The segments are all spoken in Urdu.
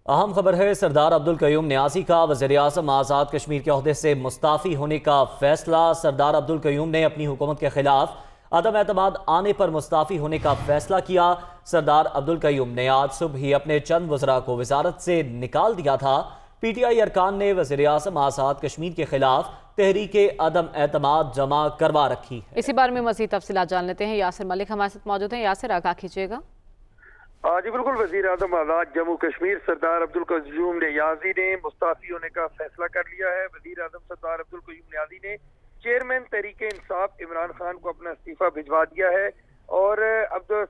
اہم خبر ہے، سردار عبدالقیوم نیازی کا وزیراعظم آزاد کشمیر کے عہدے سے مستعفی ہونے کا فیصلہ۔ سردار عبدالقیوم نے اپنی حکومت کے خلاف عدم اعتماد آنے پر مستعفی ہونے کا فیصلہ کیا۔ سردار عبدالقیوم نے آج صبح ہی اپنے چند وزراء کو وزارت سے نکال دیا تھا۔ پی ٹی آئی ارکان نے وزیراعظم آزاد کشمیر کے خلاف تحریک عدم اعتماد جمع کروا رکھی ہے۔ اسی بارے میں مزید تفصیلات جان لیتے ہیں۔ یاسر ملک ہمارے ساتھ موجود ہیں۔ یاسر، آگاہ کیجیے گا۔ جی بالکل، وزیر اعظم آزاد جموں کشمیر سردار عبدالقیوم نیازی نے مستعفی ہونے کا فیصلہ کر لیا ہے۔ وزیر اعظم سردار عبدالقیوم نیازی نے چیئرمین تحریک انصاف عمران خان کو اپنا استعفیٰ بھجوا دیا ہے، اور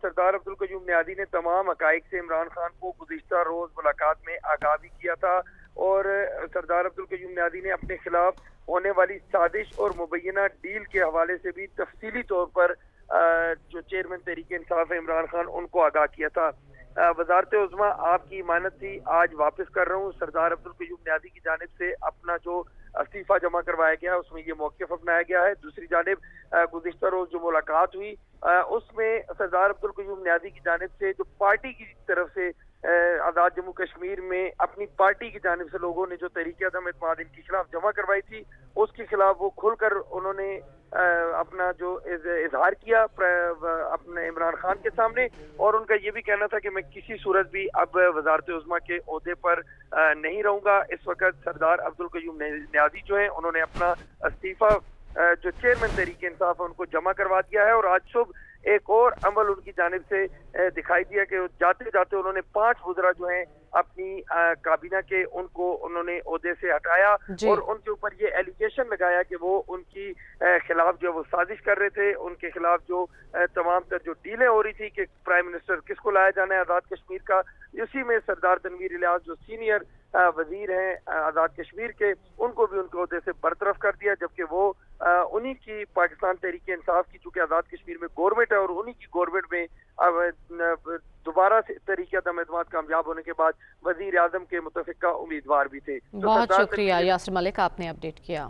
سردار عبدالقیوم نیازی نے تمام حقائق سے عمران خان کو گزشتہ روز ملاقات میں آگاہ بھی کیا تھا، اور سردار عبدالقیوم نیازی نے اپنے خلاف ہونے والی سازش اور مبینہ ڈیل کے حوالے سے بھی تفصیلی طور پر جو چیئرمین تحریک انصاف عمران خان ان کو آگاہ کیا تھا۔ وزارت عظمیٰ آپ کی امانت تھی، آج واپس کر رہا ہوں۔ سردار عبدالقیوم نیازی کی جانب سے اپنا جو استعفیٰ جمع کروایا گیا اس میں یہ موقف اپنایا گیا ہے۔ دوسری جانب گزشتہ روز جو ملاقات ہوئی اس میں سردار عبدالقیوم نیازی کی جانب سے جو پارٹی کی طرف سے آزاد جموں کشمیر میں اپنی پارٹی کی جانب سے لوگوں نے جو تحریک عدم اعتماد ان کے خلاف جمع کروائی تھی، اس کے خلاف وہ کھل کر انہوں نے اپنا جو اظہار کیا اپنے عمران خان کے سامنے، اور ان کا یہ بھی کہنا تھا کہ میں کسی صورت بھی اب وزارت عظمیٰ کے عہدے پر نہیں رہوں گا۔ اس وقت سردار عبدالقیوم نیازی جو ہیں انہوں نے اپنا استعفیٰ جو چیئرمین تحریک انصاف ہے ان کو جمع کروا دیا ہے، اور آج صبح ایک اور عمل ان کی جانب سے دکھائی دیا کہ جاتے جاتے انہوں نے 5 وزراء جو ہیں اپنی کابینہ کے ان کو انہوں نے عہدے سے ہٹایا، اور ان کے اوپر یہ ایلیگیشن لگایا کہ وہ ان کی خلاف جو وہ سازش کر رہے تھے، ان کے خلاف جو تمام تر جو ڈیلیں ہو رہی تھی کہ پرائم منسٹر کس کو لایا جانا ہے آزاد کشمیر کا، اسی میں سردار تنویر الیاس جو سینئر وزیر ہیں آزاد کشمیر کے، ان کو بھی ان کے عہدے سے برطرف کر دیا، جبکہ وہ انہی کی پاکستان تحریک انصاف کی چونکہ آزاد کشمیر میں گورنمنٹ ہے، اور انہی کی گورنمنٹ میں دوبارہ سے تحریک عدم اعتماد کامیاب ہونے کے بعد وزیر اعظم کے متفقہ امیدوار بھی تھے۔ بہت شکریہ یاسر ملک، آپ نے اپڈیٹ کیا۔